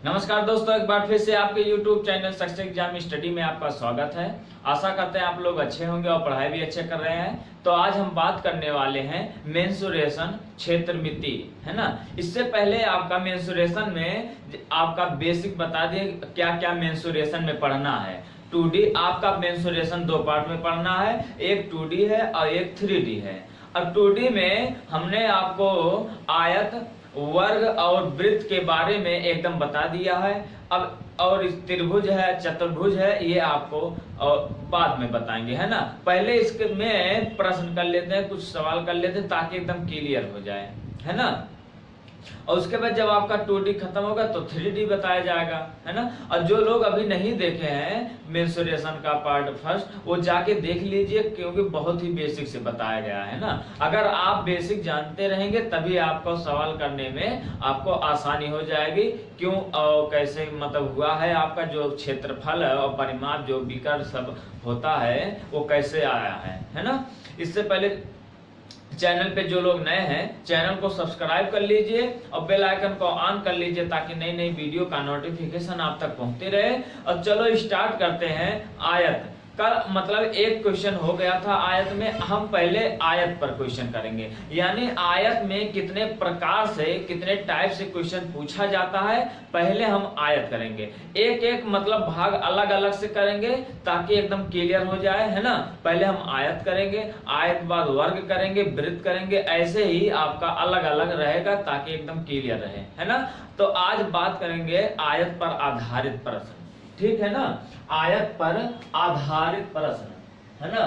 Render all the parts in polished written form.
नमस्कार दोस्तों, एक बार फिर से आपके YouTube channel success exam study में आपका स्वागत है। आशा करते हैं आप लोग अच्छे होंगे और पढ़ाई भी अच्छे कर रहे हैं। तो आज हम बात करने वाले हैं मेंसुरेशन क्षेत्रमिति, है ना। इससे पहले आपका मेंसुरेशन में आपका बेसिक बता दिए क्या क्या मेंसुरेशन में पढ़ना है। 2D आपका मेंसुरेशन दो पार्ट में पढ़ना है, एक 2D है और एक 3D है। अब 2D में हमने आपको आयत, वर्ग और वृत्त के बारे में एकदम बता दिया है। अब और त्रिभुज है, चतुर्भुज है, ये आपको और बाद में बताएंगे, है ना। पहले इसके में प्रश्न कर लेते हैं, कुछ सवाल कर लेते हैं ताकि एकदम क्लियर हो जाए, है ना। और उसके बाद जब आपका 2D खत्म होगा तो 3D बताया जाएगा, है ना। और जो लोग अभी नहीं देखे हैं मेंसुरेशन का पार्ट फर्स्ट, वो जाके देख लीजिए क्योंकि बहुत ही बेसिक से बताया गया है ना। अगर आप बेसिक जानते रहेंगे तभी आपको सवाल करने में आपको आसानी हो जाएगी। क्यों और कैसे मतलब हुआ है, आपका जो क्षेत्रफल और परिमाप जो विकर्ण सब होता है वो कैसे आया है ना। इससे पहले चैनल पे जो लोग नए हैं चैनल को सब्सक्राइब कर लीजिए और बेल आइकन को ऑन कर लीजिए ताकि नई नई वीडियो का नोटिफिकेशन आप तक पहुंचते रहे। और चलो स्टार्ट करते हैं। आयत का मतलब एक क्वेश्चन हो गया था आयत में, हम पहले आयत पर क्वेश्चन करेंगे। यानी आयत में कितने प्रकार से, कितने टाइप से क्वेश्चन पूछा जाता है, पहले हम आयत करेंगे। एक एक मतलब भाग अलग अलग से करेंगे ताकि एकदम क्लियर हो जाए, है ना। पहले हम आयत करेंगे, आयत बाद वर्ग करेंगे, वृत्त करेंगे, ऐसे ही आपका अलग अलग रहेगा ताकि एकदम क्लियर रहे, है ना। तो आज बात करेंगे आयत पर आधारित प्रश्न, ठीक है ना। आयत पर आधारित प्रश्न, है ना।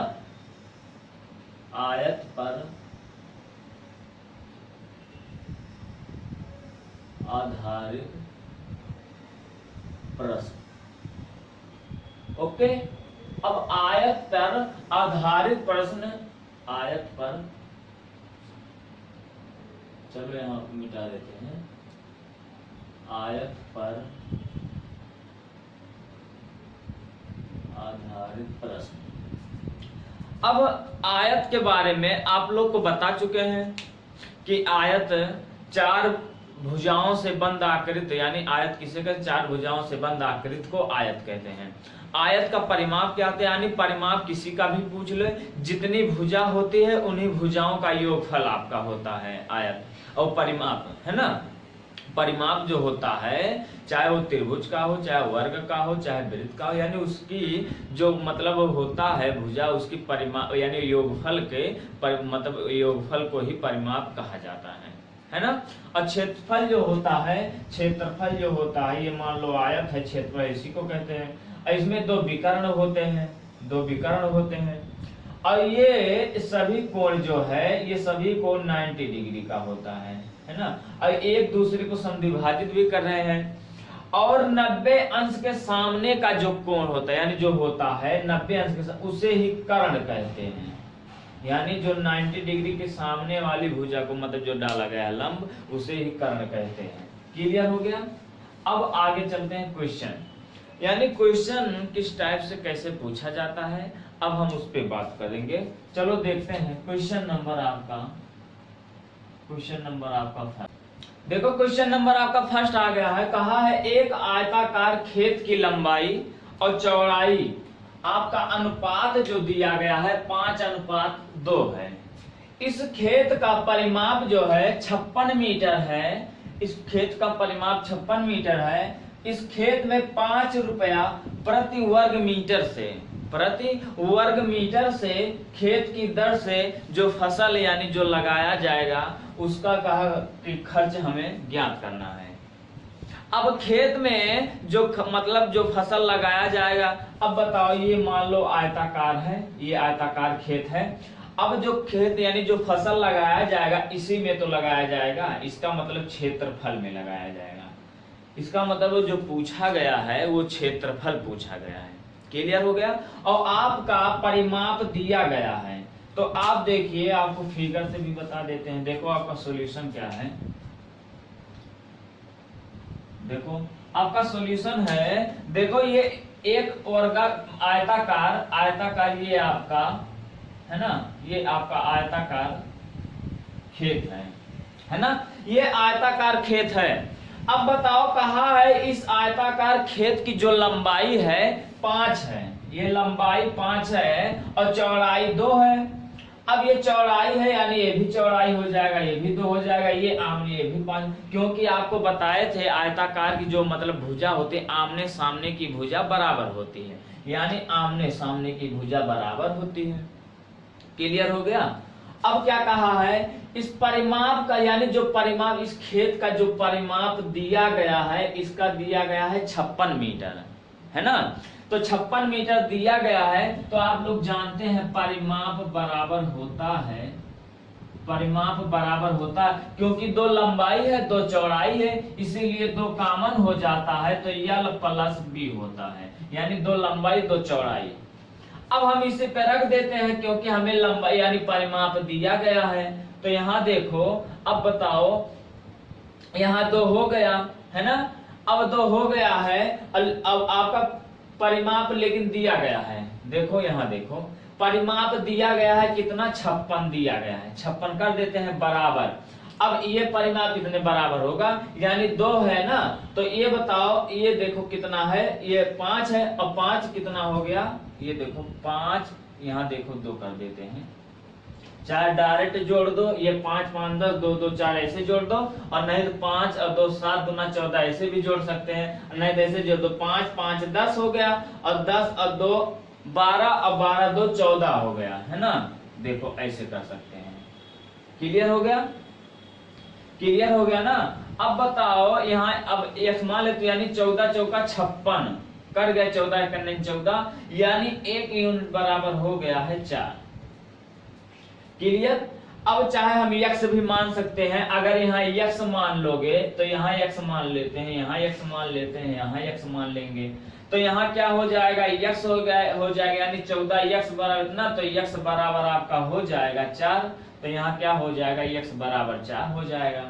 आयत पर आधारित प्रश्न, ओके। अब आयत पर आधारित प्रश्न, आयत पर, चलो यहां मिटा देते हैं। आयत पर आधारित प्रश्न। अब आयत के बारे में आप लोग को बता चुके हैं कि आयत चार भुजाओं से बंद आकृति, यानी आयत किसे कहते हैं, चार भुजाओं से बंद आकृति को आयत कहते हैं। आयत का परिमाप क्या होता है, यानी परिमाप किसी का भी पूछ ले, जितनी भुजा होती है उन्हीं भुजाओं का योगफल आपका होता है आयत। और परिमाप, है ना, परिमाप जो होता है चाहे वो त्रिभुज का हो, चाहे वर्ग का हो, चाहे वृत्त का हो, यानी उसकी जो मतलब होता है भुजा, उसकी परिमाप यानी योगफल के मतलब योगफल को ही परिमाप कहा जाता है ना। और क्षेत्रफल जो होता है, क्षेत्रफल जो होता है, ये मान लो आयत है, क्षेत्रफल इसी को कहते हैं। इसमें दो विकर्ण होते हैं, दो विकर्ण होते हैं। और ये सभी कोण जो है, ये सभी कोण 90 डिग्री का होता है ना। और एक दूसरे को समद्विभाजित भी कर रहे हैं। और 90 अंश के सामने का जो कोण होता है, यानी जो होता है 90 अंश के उसे ही कर्ण कहते हैं। यानी जो 90 डिग्री के सामने वाली भुजा को मतलब जो डाला गया है लंब, उसे ही कर्ण कहते हैं। क्लियर हो गया। अब आगे चलते हैं क्वेश्चन, यानी क्वेश्चन किस टाइप से कैसे पूछा जाता है, अब हम उस पर बात करेंगे। चलो देखते हैं क्वेश्चन नंबर आपका, क्वेश्चन नंबर आपका फर्स्ट। देखो क्वेश्चन नंबर आपका फर्स्ट आ गया है, कहा है एक आयताकार खेत की लंबाई और चौड़ाई आपका अनुपात जो दिया गया है 5:2 है। इस खेत का परिमाप जो है 56 मीटर है। इस खेत का परिमाप 56 मीटर है। इस खेत में 5 रुपया प्रति वर्ग मीटर से, प्रति वर्ग मीटर से खेत की दर से जो फसल यानी जो लगाया जाएगा उसका कहा कि खर्च हमें ज्ञात करना है। अब खेत में जो मतलब जो फसल लगाया जाएगा, अब बताओ ये मान लो आयताकार है, ये आयताकार खेत है। अब जो खेत यानी जो फसल लगाया जाएगा इसी में तो लगाया जाएगा, इसका मतलब क्षेत्रफल में लगाया जाएगा। इसका मतलब जो पूछा गया है वो क्षेत्रफल पूछा गया है। क्लियर हो गया। और आपका परिमाप दिया गया है, तो आप देखिए, आपको फिगर से भी बता देते हैं। देखो आपका सॉल्यूशन क्या है, देखो आपका सॉल्यूशन है, देखो ये एक वर्ग आयताकार, आयताकार ये आपका है ना, ये आपका आयताकार खेत है ना, ये आयताकार खेत है। अब बताओ कहा है इस आयताकार खेत की जो लंबाई है 5 है, ये लंबाई 5 है और चौड़ाई 2 है। अब ये चौड़ाई है यानी ये भी चौड़ाई हो जाएगा, ये भी 2 हो जाएगा, ये आमने ये भी 5, क्योंकि आपको बताए थे आयताकार की जो मतलब भुजा होती है आमने सामने की भुजा बराबर होती है, यानी आमने सामने की भुजा बराबर होती है। क्लियर हो गया। अब क्या कहा है इस परिमाप का, यानी जो परिमाप इस खेत का जो परिमाप दिया गया है इसका दिया गया है 56 मीटर, है ना। तो 56 मीटर दिया गया है, तो आप लोग जानते हैं परिमाप बराबर होता है, परिमाप बराबर होता है क्योंकि 2 लंबाई है 2 चौड़ाई है, इसीलिए 2 कॉमन हो जाता है तो L प्लस B होता है, यानी 2 लंबाई 2 चौड़ाई। अब हम इसे पे रख देते हैं क्योंकि हमें लंबाई यानी परिमाप दिया गया है। तो यहाँ देखो, अब बताओ यहाँ 2 हो गया है ना, अब 2 हो गया है, अब आपका परिमाप लेकिन दिया गया है, देखो यहाँ देखो परिमाप दिया गया है कितना 56 दिया गया है, 56 कर देते हैं बराबर। अब ये परिमाप कितने बराबर होगा, यानी 2 है ना, तो ये बताओ ये देखो कितना है, ये 5 है और 5 कितना हो गया, ये देखो 5, यहाँ देखो 2 कर देते हैं, 4 डायरेक्ट जोड़ दो, ये 5 5 10 2 2 4 ऐसे जोड़ दो, और नहीं तो 5 और 2 7 दूना 14 ऐसे भी जोड़ सकते हैं, नहीं तो ऐसे जोड़ दो, 5 5 10 हो गया और 10 और 2 12 और 12 2 14 हो गया, है ना। देखो ऐसे कर सकते हैं। क्लियर हो गया, क्लियर हो गया ना। अब बताओ यहाँ अब एक मान लेते, यानी 14 चौका 56 कर गया, 14 करने 14, यानी 1 यूनिट बराबर हो गया है 4। क्लियर। अब चाहे हम x भी मान सकते हैं, अगर यहाँ x मान लोगे तो यहाँ x मान लेते हैं, यहाँ x मान लेते हैं, यहाँ x मान लेंगे, तो यहाँ क्या हो जाएगा x हो जाएगा, यानी 14x बराबर इतना, तो x बराबर आपका हो जाएगा 4, तो यहाँ क्या हो जाएगा x बराबर 4 हो जाएगा,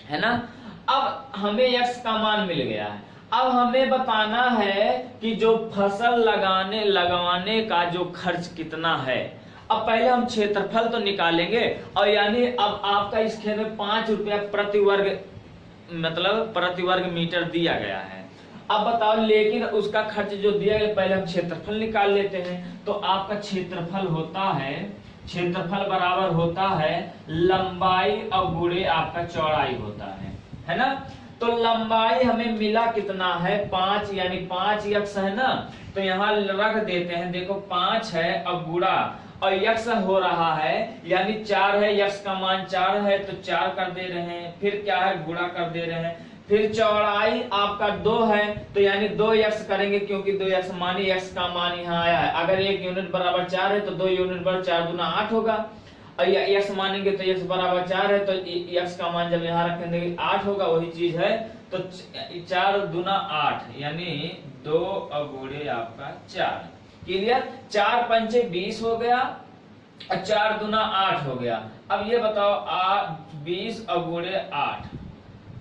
है ना। अब हमें x का मान मिल गया है, अब हमें बताना है कि जो फसल लगवाने का जो खर्च कितना है। अब पहले हम क्षेत्रफल तो निकालेंगे, और यानी अब आपका इस खेत में 5 रुपया प्रति वर्ग मतलब प्रति वर्ग मीटर दिया गया है। अब बताओ लेकिन उसका खर्च जो दिया गया, पहले हम क्षेत्रफल निकाल लेते हैं। तो आपका क्षेत्रफल होता है, क्षेत्रफल बराबर होता है लंबाई और गुणे आपका चौड़ाई होता है ना। तो लंबाई हमें मिला कितना है 5, यानी 5x है ना, तो यहाँ रख देते हैं, देखो 5 है और गुणा और x हो रहा है यानी 4 है, x का मान 4 है तो 4 कर दे रहे हैं, फिर क्या है गुणा कर दे रहे हैं, फिर चौड़ाई आपका 2 है तो यानी 2x करेंगे क्योंकि 2x मानी x का मान यहाँ आया है, अगर 1 यूनिट बराबर 4 है तो 2 यूनिट बराबर 4 दूना 8 होगा, और ये x मानेंगे तो x बराबर 4 है तो x का मान जब यहाँ रखेंगे 8 होगा, वही चीज है, तो 4 दूना 8 यानी 2 और गुणे आपका 4। क्लियर। 4 पंचे 20 हो गया और 4 दूना 8 हो गया। अब ये बताओ 20 और गुणे 8,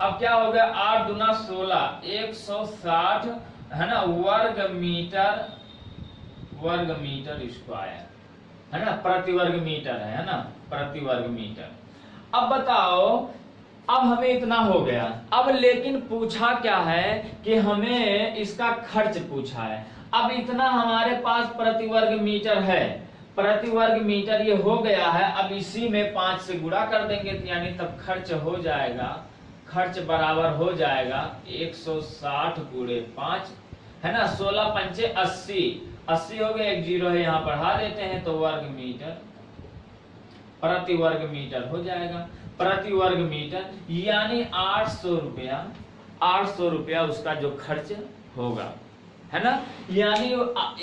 अब क्या हो गया 8 दूना 16 160 है ना वर्ग मीटर स्क्वायर, है ना, प्रति वर्ग मीटर है ना, प्रति वर्ग मीटर। अब बताओ अब हमें इतना हो गया, अब लेकिन पूछा क्या है कि हमें इसका खर्च पूछा है। अब इतना हमारे पास प्रति वर्ग मीटर है, प्रति वर्ग मीटर ये हो गया है, अब इसी में 5 से गुणा कर देंगे तो यानी तब खर्च हो जाएगा, खर्च बराबर हो जाएगा 160 गुणे 5, है ना, 16 पंचे 80, 80 हो गया, एक जीरो है यहाँ बढ़ा देते हैं तो वर्ग मीटर, प्रति वर्ग मीटर हो जाएगा, प्रति वर्ग मीटर, यानी 800 रुपया, 800 रुपया उसका जो खर्च होगा, है ना। यानी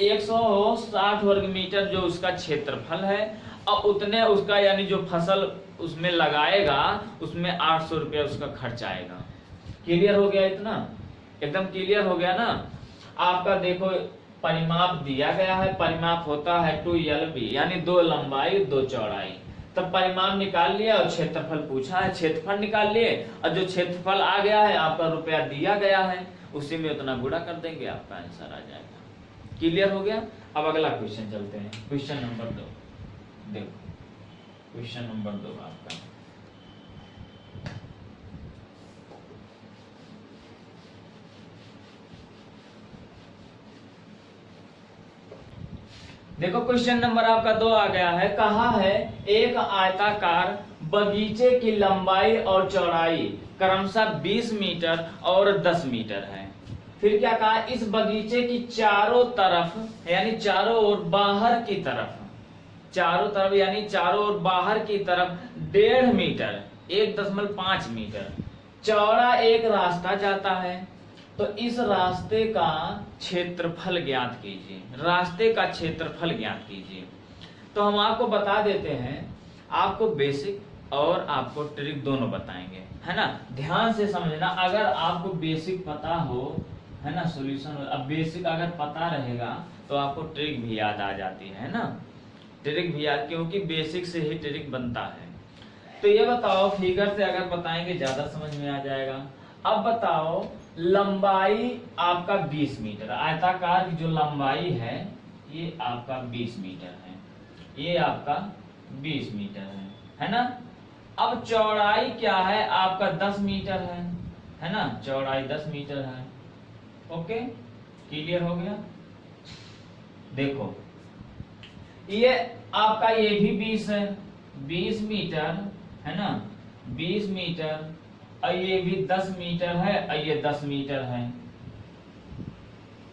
160 वर्ग मीटर जो उसका क्षेत्रफल है और उतने उसका यानी जो फसल उसमें लगाएगा उसमें 800 रुपया उसका खर्च आएगा। क्लियर हो गया, इतना एकदम क्लियर हो गया ना। आपका देखो परिमाप दिया गया है, परिमाप होता है 2LB यानी 2 लंबाई 2 चौड़ाई, तब परिमाप निकाल लिया और क्षेत्रफल पूछा है, क्षेत्रफल निकाल लिए और जो क्षेत्रफल आ गया है आपका रुपया दिया गया है उसी में उतना गुणा कर देंगे, आपका आंसर आ जाएगा। क्लियर हो गया। अब अगला क्वेश्चन चलते हैं, क्वेश्चन नंबर 2 देखो, क्वेश्चन नंबर 2 आपका देखो क्वेश्चन नंबर आपका 2 आ गया है, कहा है एक आयताकार बगीचे की लंबाई और चौड़ाई क्रमशः 20 मीटर और 10 मीटर है। फिर क्या कहा, इस बगीचे की चारों तरफ यानी चारों ओर बाहर की तरफ, चारों तरफ यानी चारों ओर बाहर की तरफ 1.5 मीटर 1.5 मीटर चौड़ा एक रास्ता जाता है। तो इस रास्ते का क्षेत्रफल ज्ञात कीजिए, रास्ते का क्षेत्रफल ज्ञात कीजिए। तो हम आपको बता देते हैं, आपको बेसिक और आपको ट्रिक दोनों बताएंगे, है ना। ध्यान से समझना, अगर आपको बेसिक पता हो, है ना, सॉल्यूशन, अब बेसिक अगर पता रहेगा तो आपको ट्रिक भी याद आ जाती है ना, ट्रिक भी याद, क्योंकि बेसिक से ही ट्रिक बनता है। तो ये बताओ, फिगर से अगर बताएंगे ज्यादा समझ में आ जाएगा। अब बताओ, लंबाई आपका 20 मीटर, आयताकार की जो लंबाई है ये आपका 20 मीटर है, ये आपका 20 मीटर है ना। अब चौड़ाई क्या है आपका 10 मीटर है ना, चौड़ाई 10 मीटर है। ओके, क्लियर हो गया। देखो ये आपका ये भी 20 है, 20 मीटर है ना, 20 मीटर, और ये भी 10 मीटर है, और ये 10 मीटर है।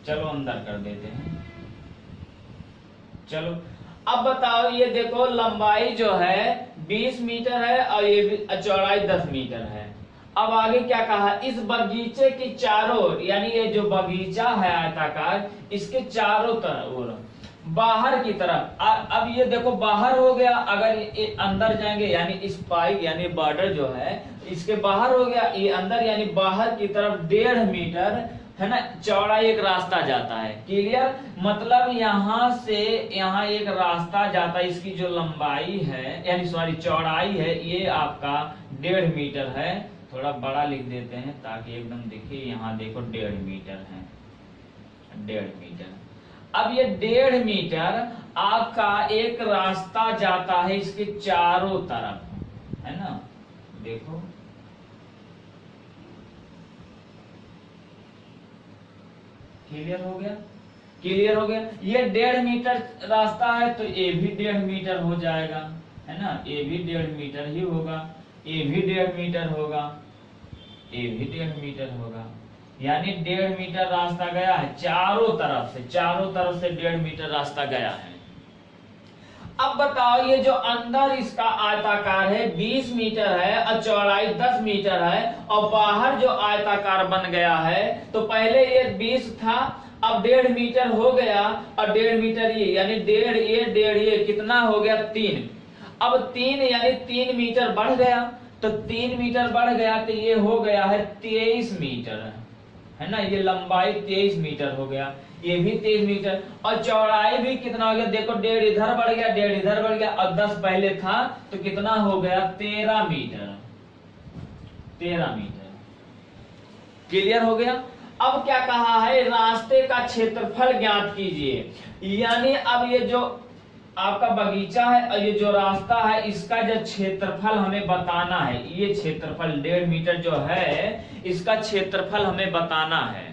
चलो अंदर कर देते हैं। चलो अब बताओ, ये देखो लंबाई जो है 20 मीटर है और ये भी चौड़ाई 10 मीटर है। अब आगे क्या कहा, इस बगीचे की चारों यानी ये जो बगीचा है आयताकार, इसके चारों तरफ बाहर की तरफ, अब ये देखो बाहर हो गया, अगर ये अंदर जाएंगे यानी इस पाइप यानी बॉर्डर जो है इसके बाहर हो गया, ये अंदर यानी बाहर की तरफ 1.5 मीटर है ना चौड़ा एक रास्ता जाता है। क्लियर, मतलब यहाँ से यहाँ एक रास्ता जाता है, इसकी जो लंबाई है यानी सॉरी चौड़ाई है ये आपका 1.5 मीटर है। थोड़ा बड़ा लिख देते हैं ताकि एकदम दिखे, यहाँ देखो 1.5 मीटर है, 1.5 मीटर। अब ये 1.5 मीटर आपका एक रास्ता जाता है इसके चारों तरफ, है ना। देखो क्लियर हो गया, क्लियर हो गया। ये 1.5 मीटर रास्ता है तो ये भी 1.5 मीटर हो जाएगा, है ना, ये भी 1.5 मीटर ही होगा, ये भी 1.5 मीटर होगा, ये भी 1.5 मीटर होगा, यानी 1.5 मीटर रास्ता गया है चारों तरफ से, चारों तरफ से 1.5 मीटर रास्ता गया है। अब बताओ, ये जो अंदर इसका आयताकार है 20 मीटर है और चौड़ाई 10 मीटर है, और बाहर जो आयताकार बन गया है, तो पहले ये 20 था, अब 1.5 मीटर हो गया, और 1.5 मीटर ये यानी 1.5 ये कितना हो गया 3। अब 3 यानी 3 मीटर बढ़ गया, तो 3 मीटर बढ़ गया तो ये हो गया है 23 मीटर, है ना, ये लंबाई 23 मीटर हो गया, ये भी 23 मीटर, और चौड़ाई भी कितना हो गया, देखो 1.5 इधर बढ़ गया, 1.5 इधर बढ़ गया, और 10 पहले था तो कितना हो गया 13 मीटर, 13 मीटर। क्लियर हो गया। अब क्या कहा है, रास्ते का क्षेत्रफल ज्ञात कीजिए, यानी अब ये जो आपका बगीचा है और ये जो रास्ता है इसका जो क्षेत्रफल हमें बताना है, ये क्षेत्रफल 1.5 मीटर जो है इसका क्षेत्रफल हमें बताना है।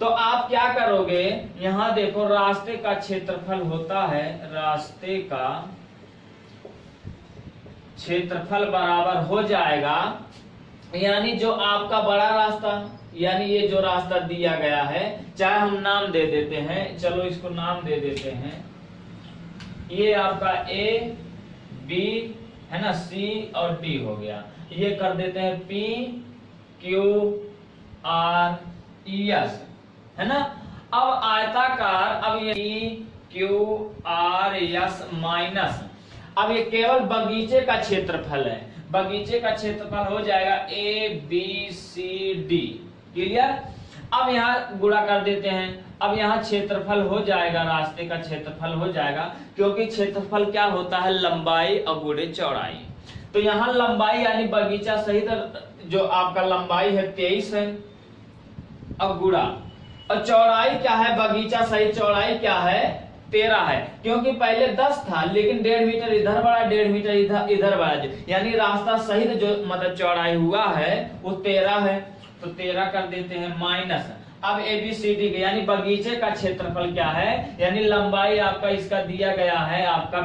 तो आप क्या करोगे, यहां देखो रास्ते का क्षेत्रफल होता है, रास्ते का क्षेत्रफल बराबर हो जाएगा, यानी जो आपका बड़ा रास्ता यानी ये जो रास्ता दिया गया है, चाहे हम नाम दे देते हैं, चलो इसको नाम दे देते हैं, ये आपका ए बी है ना, सी और डी हो गया, ये कर देते हैं पी क्यू आर एस, है ना। अब आयताकार, अब ये P Q R S minus, अब ये केवल बगीचे का क्षेत्रफल है, बगीचे का क्षेत्रफल हो जाएगा A B C D. Clear. अब यहाँ गुणा कर देते हैं, अब यहाँ क्षेत्रफल हो जाएगा, रास्ते का क्षेत्रफल हो जाएगा, क्योंकि क्षेत्रफल क्या होता है, लंबाई और गुणे चौड़ाई। तो यहाँ लंबाई यानी बगीचा सहित जो आपका लंबाई है 23 है, अब गुणा, और चौड़ाई क्या है, बगीचा सहित चौड़ाई क्या है 13 है, क्योंकि पहले 10 था लेकिन 1.5 मीटर इधर बढ़ा, 1.5 मीटर इधर बढ़ा, यानी रास्ता सहित जो मतलब चौड़ाई हुआ है वो 13 है, तो 13 कर देते हैं माइनस। अब ABCD के यानी बगीचे का क्षेत्रफल क्या है, यानी लंबाई आपका इसका दिया गया है आपका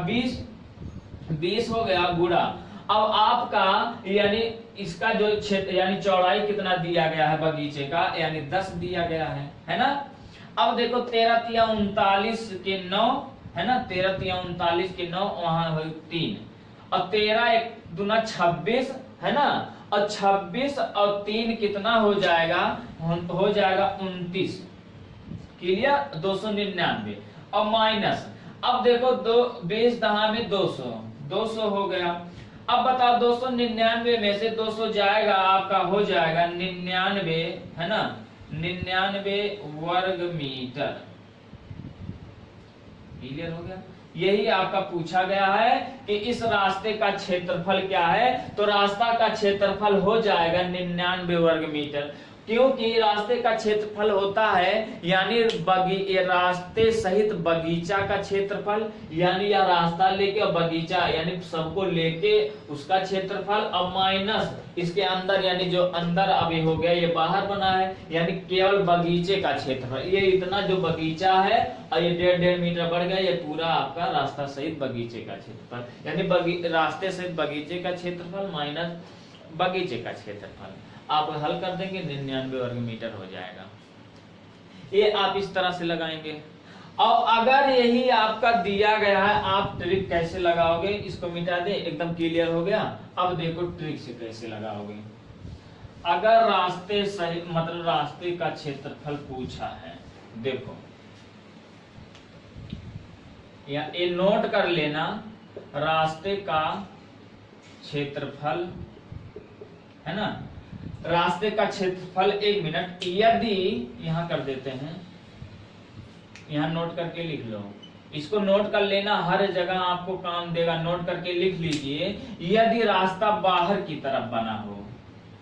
20 हो गया गुणा, अब आपका यानी इसका जो क्षेत्र यानी चौड़ाई कितना दिया गया है बगीचे का, यानी 10 दिया गया है ना। अब देखो 13 तिया 39 के 9 है ना, 13 तिया 39 के 9 वहां हो 3 और 13 एक दूना 26 है ना, और 26 और 3 कितना हो जाएगा, हो जाएगा 29, क्लियर 299 और माइनस, अब देखो 20 दहा में 200 हो गया। अब बताओ 299 में से 200 जाएगा आपका हो जाएगा 99 है ना, 99 वर्ग मीटर, क्लियर हो गया। यही आपका पूछा गया है कि इस रास्ते का क्षेत्रफल क्या है, तो रास्ता का क्षेत्रफल हो जाएगा 99 वर्ग मीटर, क्योंकि रास्ते का क्षेत्रफल होता है यानी रास्ते सहित बगीचा का क्षेत्रफल, यानी यह रास्ता लेके और बगीचा यानी सबको लेके उसका क्षेत्रफल, और माइनस इसके अंदर यानी जो अंदर अभी हो गया ये बाहर बना है यानी केवल बगीचे का क्षेत्रफल, ये इतना जो बगीचा है और ये 1.5 मीटर बढ़ गया, ये पूरा आपका रास्ता सहित बगीचे का क्षेत्रफल, यानी रास्ते सहित बगीचे का क्षेत्रफल माइनस बगीचे का क्षेत्रफल। आप हल कर देंगे 99 वर्ग मीटर हो जाएगा। ये आप इस तरह से लगाएंगे। और अगर यही आपका दिया गया है, आप ट्रिक कैसे लगाओगे, इसको मिटा दे, एकदम क्लियर हो गया। अब देखो ट्रिक से कैसे लगाओगे। अगर रास्ते सही मतलब रास्ते का क्षेत्रफल पूछा है, देखो या ये नोट कर लेना, रास्ते का क्षेत्रफल है ना, रास्ते का क्षेत्रफल 1 मिनट, यदि यहां कर देते हैं, यहां नोट करके लिख लो, इसको नोट कर लेना, हर जगह आपको काम देगा, नोट करके लिख लीजिए। यदि रास्ता बाहर की तरफ बना हो,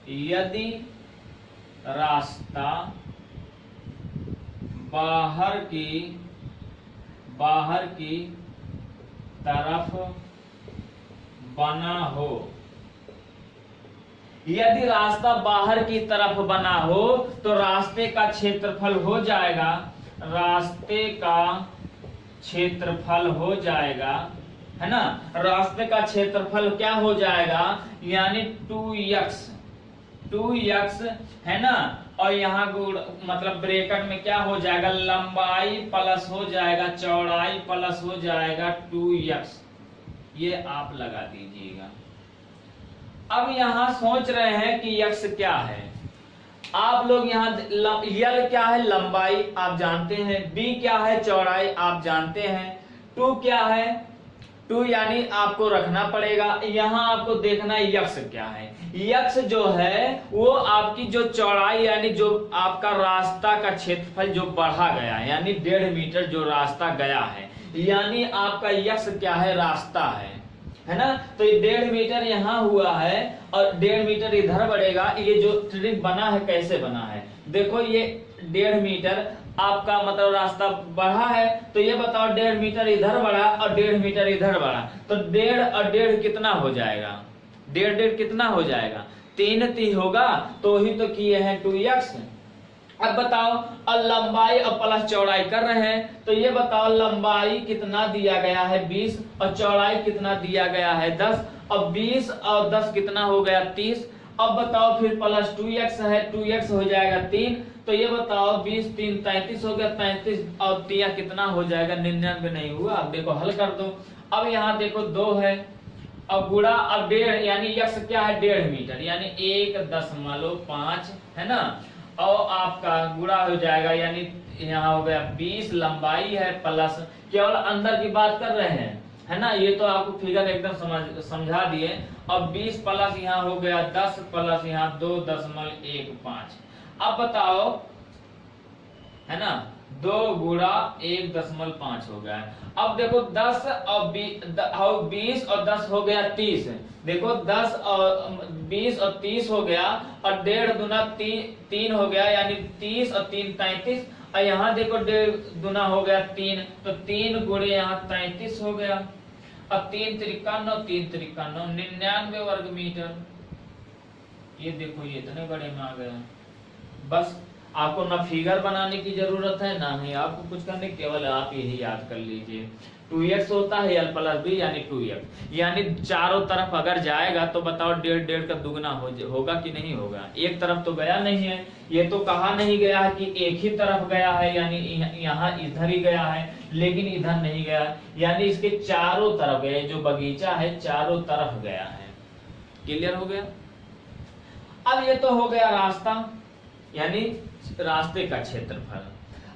यदि रास्ता बाहर की तरफ बना हो, यदि रास्ता बाहर की तरफ बना हो तो रास्ते का क्षेत्रफल हो जाएगा, रास्ते का क्षेत्रफल हो जाएगा है ना, रास्ते का क्षेत्रफल क्या हो जाएगा, यानी 2x है ना, और यहाँ मतलब ब्रैकेट में क्या हो जाएगा, लंबाई प्लस हो जाएगा चौड़ाई प्लस हो जाएगा 2x, ये आप लगा दीजिएगा। अब यहां सोच रहे हैं कि x क्या है, आप लोग यहाँ l क्या है, लंबाई आप जानते हैं, b क्या है चौड़ाई आप जानते हैं, 2 क्या है, 2 यानी आपको रखना पड़ेगा। यहाँ आपको देखना है x क्या है, x जो है वो आपकी जो चौड़ाई यानी जो आपका रास्ता का क्षेत्रफल जो बढ़ा गया है, यानी 1.5 मीटर जो रास्ता गया है, यानी आपका x क्या है, रास्ता है ना। तो ये 1.5 मीटर यहाँ हुआ है और 1.5 मीटर इधर बढ़ेगा। ये जो ट्रिक बना है कैसे बना है, देखो ये 1.5 मीटर आपका मतलब रास्ता बढ़ा है, तो ये बताओ 1.5 मीटर इधर बढ़ा और 1.5 मीटर इधर बढ़ा, तो 1.5 और 1.5 कितना हो जाएगा, 1.5 कितना हो जाएगा, 3 होगा, तो ही तो किए हैं 2x। अब बताओ और लंबाई और प्लस चौड़ाई कर रहे हैं, तो ये बताओ लंबाई कितना दिया गया है 20 और चौड़ाई कितना दिया गया है 10, और 20 और 10 कितना हो गया 30। अब बताओ फिर प्लस 2x है, 2x हो जाएगा 3, तो ये बताओ 20 3 33 हो गया, 33 और 3 कितना हो जाएगा 99 नहीं हुआ। अब देखो हल कर दो। अब यहाँ देखो 2 है और गुणा अब 1.5 यानी x क्या है 1.5 मीटर यानी 1.5 है ना, और आपका गुणा हो जाएगा यानी यहाँ हो गया 20 लंबाई है प्लस, केवल अंदर की बात कर रहे हैं है ना, ये तो आपको फिगर एकदम समझा दिए। अब 20 प्लस यहाँ हो गया 10 प्लस यहाँ 2.15। अब बताओ है ना 2 गुणा 1.5 हो गया। अब देखो 10 और 20 और 10 हो गया 30, देखो 10 और 20 और 30 हो गया और 1.5 दूना 3 हो गया यानी 30 और 3 33, और यहाँ देखो 1.5 दूना हो गया 3, तो 3 गुणे यहाँ 33 हो गया और 3 53 99 वर्ग मीटर। ये देखो ये इतने बड़े में आ गया बस। आपको ना फिगर बनाने की जरूरत है, ना ही आपको कुछ करने, केवल आप यही याद कर लीजिए 2x होता है l प्लस बी यानी 2x, यानी चारों तरफ अगर जाएगा तो बताओ 1.5 का दुगना होगा कि नहीं होगा। एक तरफ तो गया नहीं है, ये तो कहा नहीं गया है कि एक ही तरफ गया है, यानी यहाँ इधर ही गया है, लेकिन इधर नहीं गया, यानी इसके चारों तरफ गए, जो बगीचा है चारों तरफ गया है। क्लियर हो गया। अब ये तो हो गया रास्ता, यानी रास्ते का क्षेत्रफल।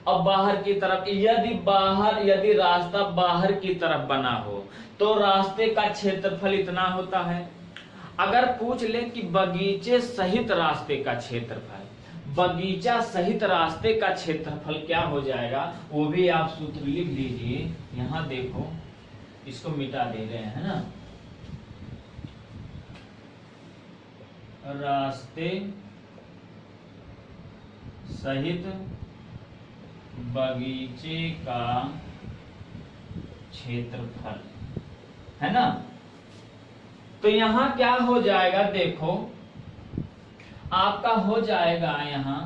अब बाहर की तरफ, यदि रास्ता बाहर की तरफ बना हो तो रास्ते का क्षेत्रफल इतना होता है। अगर पूछ ले कि बगीचे सहित रास्ते का क्षेत्रफल, बगीचा सहित रास्ते का क्षेत्रफल क्या हो जाएगा, वो भी आप सूत्र लिख लीजिए। यहां देखो, इसको मिटा दे रहे हैं ना, रास्ते सहित बगीचे का क्षेत्रफल, है ना। तो यहां क्या हो जाएगा, देखो आपका हो जाएगा यहाँ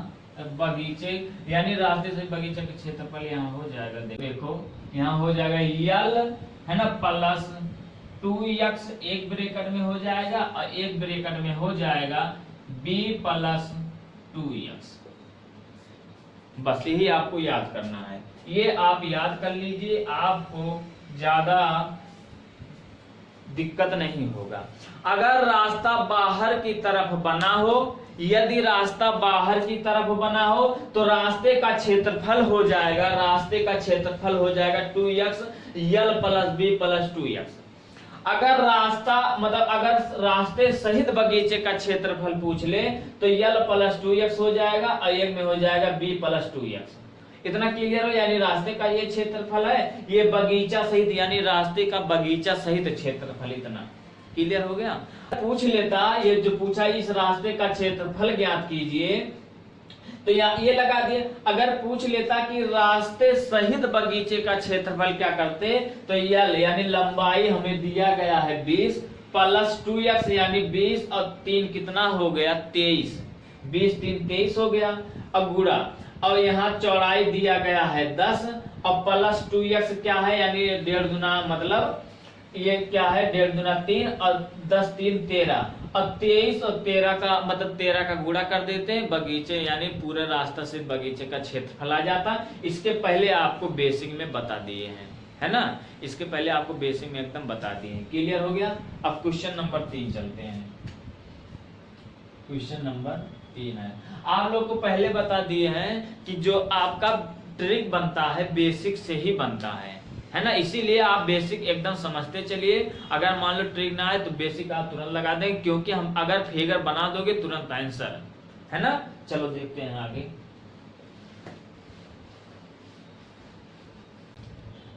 बगीचे यानी रास्ते से बगीचे का क्षेत्रफल यहाँ हो जाएगा, देखो यहाँ हो जाएगा यल, है ना, प्लस 2x एक ब्रैकेट में हो जाएगा और एक ब्रैकेट में हो जाएगा b प्लस 2x। बस यही आपको याद करना है, ये आप याद कर लीजिए, आपको ज्यादा दिक्कत नहीं होगा। अगर रास्ता बाहर की तरफ बना हो, यदि रास्ता बाहर की तरफ बना हो तो रास्ते का क्षेत्रफल हो जाएगा, रास्ते का क्षेत्रफल हो जाएगा 2x यल प्लस b प्लस 2x। अगर रास्ता मतलब अगर रास्ते सहित बगीचे का क्षेत्रफल पूछ ले तो यल प्लस 2x हो जाएगा और एक में हो जाएगा b प्लस 2x। इतना क्लियर हो, यानी रास्ते का ये क्षेत्रफल है, ये बगीचा सहित यानी रास्ते का बगीचा सहित क्षेत्रफल, इतना क्लियर हो गया। पूछ लेता, ये जो पूछा इस रास्ते का क्षेत्रफल ज्ञात कीजिए, तो ये लगा दिए। अगर पूछ लेता कि रास्ते सहित बगीचे का क्षेत्रफल क्या करते, तो यल यानी लंबाई हमें दिया गया है 20 प्लस 2x यानी 20 और 3 कितना हो गया 23, 20 3 23 हो गया। अब गुणा, और यहाँ चौड़ाई दिया गया है 10 और प्लस 2x क्या है यानी 1.5 गुना, मतलब ये क्या है 1.5 गुना 3 और 10 3 13 और 23 और 13 का मतलब 13 का गुणा कर देते हैं, बगीचे यानी पूरे रास्ता से बगीचे का क्षेत्रफल आ जाता। इसके पहले आपको बेसिक में बता दिए हैं, है ना, इसके पहले आपको बेसिक में एकदम बता दिए हैं। क्लियर हो गया। अब क्वेश्चन नंबर 3 चलते हैं। क्वेश्चन नंबर 3 है, आप लोग को पहले बता दिए हैं कि जो आपका ट्रिक बनता है बेसिक से ही बनता है ना, इसीलिए आप बेसिक एकदम समझते चलिए। अगर मान लो ट्रिक ना आए तो बेसिक आप तुरंत लगा देंगे, क्योंकि हम अगर फिगर बना दोगे तुरंत आंसर, है ना। चलो देखते हैं आगे।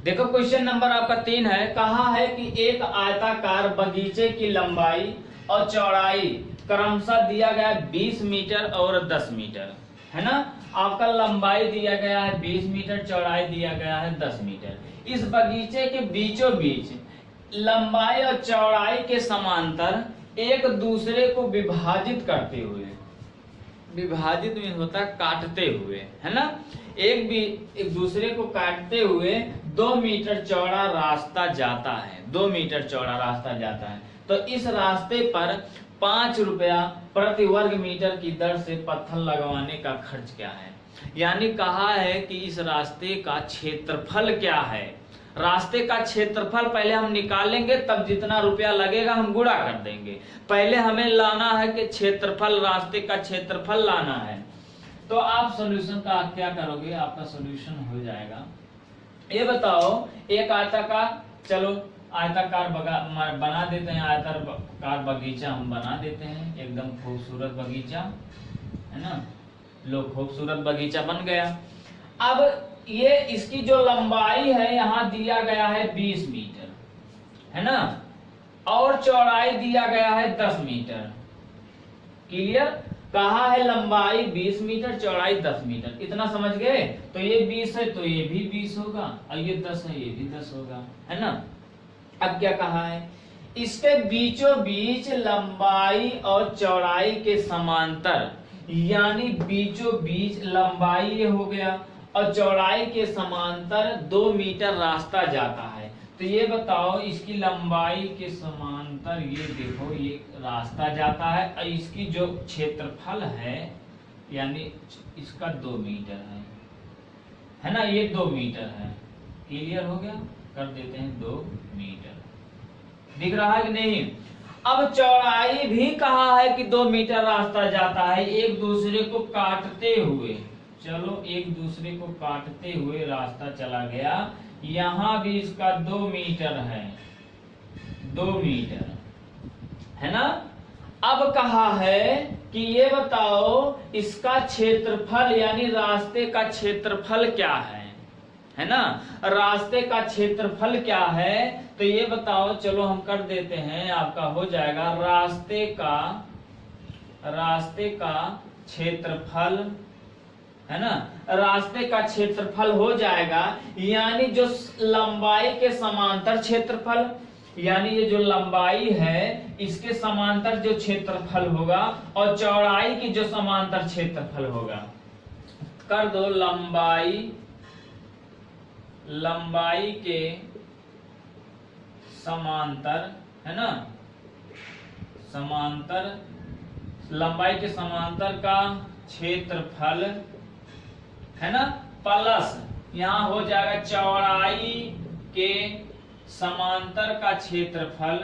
देखो क्वेश्चन नंबर आपका 3 है, कहा है कि एक आयताकार बगीचे की लंबाई और चौड़ाई क्रमशः दिया गया 20 मीटर और 10 मीटर, है ना। आपका लंबाई दिया गया है 20 मीटर, चौड़ाई दिया गया है 10 मीटर। इस बगीचे के बीचों बीच लंबाई और चौड़ाई के समांतर एक दूसरे को विभाजित करते हुए, विभाजित में होता है काटते हुए, है ना, एक दूसरे को काटते हुए 2 मीटर चौड़ा रास्ता जाता है, 2 मीटर चौड़ा रास्ता जाता है। तो इस रास्ते पर 5 रुपया प्रति वर्ग मीटर की दर से पत्थर लगवाने का खर्च क्या है। यानी कहा है कि इस रास्ते का क्षेत्रफल क्या है। रास्ते का क्षेत्रफल पहले हम निकालेंगे, तब जितना रुपया लगेगा हम गुणा कर देंगे। पहले हमें लाना है कि क्षेत्रफल, रास्ते का क्षेत्रफल लाना है। तो आप सॉल्यूशन का क्या करोगे, आपका सॉल्यूशन हो जाएगा। ये बताओ, एक आयताकार, चलो आयताकार बना देते हैं, आयताकार बगीचा हम बना देते हैं, एकदम खूबसूरत बगीचा, है ना। लो खूबसूरत बगीचा बन गया। अब ये इसकी जो लंबाई है यहाँ दिया गया है 20 मीटर, है ना, और चौड़ाई दिया गया है 10 मीटर। क्लियर, कहा है लंबाई 20 मीटर, चौड़ाई 10 मीटर, इतना समझ गए। तो ये 20 है तो ये भी 20 होगा, और ये 10 है ये भी 10 होगा, है ना। अब क्या कहा है, इसके बीचों बीच लंबाई और चौड़ाई के समांतर यानी बीचों बीच लंबाई ये हो गया और चौड़ाई के समांतर 2 मीटर रास्ता जाता है। तो ये बताओ इसकी लंबाई के समांतर ये देखो ये रास्ता जाता है और इसकी जो क्षेत्रफल है यानी इसका 2 मीटर है ना, ये 2 मीटर है। क्लियर हो गया, कर देते हैं 2 मीटर। दिख रहा है कि नहीं? अब चौड़ाई भी कहा है कि 2 मीटर रास्ता जाता है एक दूसरे को काटते हुए। चलो एक दूसरे को काटते हुए रास्ता चला गया, यहां भी इसका 2 मीटर है, 2 मीटर है ना। अब कहा है कि ये बताओ इसका क्षेत्रफल यानी रास्ते का क्षेत्रफल क्या है ना, रास्ते का क्षेत्रफल क्या है। तो ये बताओ, चलो हम कर देते हैं, आपका हो जाएगा रास्ते का क्षेत्रफल है ना, रास्ते का क्षेत्रफल हो जाएगा यानी जो लंबाई के समांतर क्षेत्रफल, यानी ये जो लंबाई है इसके समांतर जो क्षेत्रफल होगा और चौड़ाई की जो समांतर क्षेत्रफल होगा। कर दो लंबाई के समांतर है ना, समांतर लंबाई के समांतर का क्षेत्रफल है ना, प्लस यहां हो जाएगा चौड़ाई के समांतर का क्षेत्रफल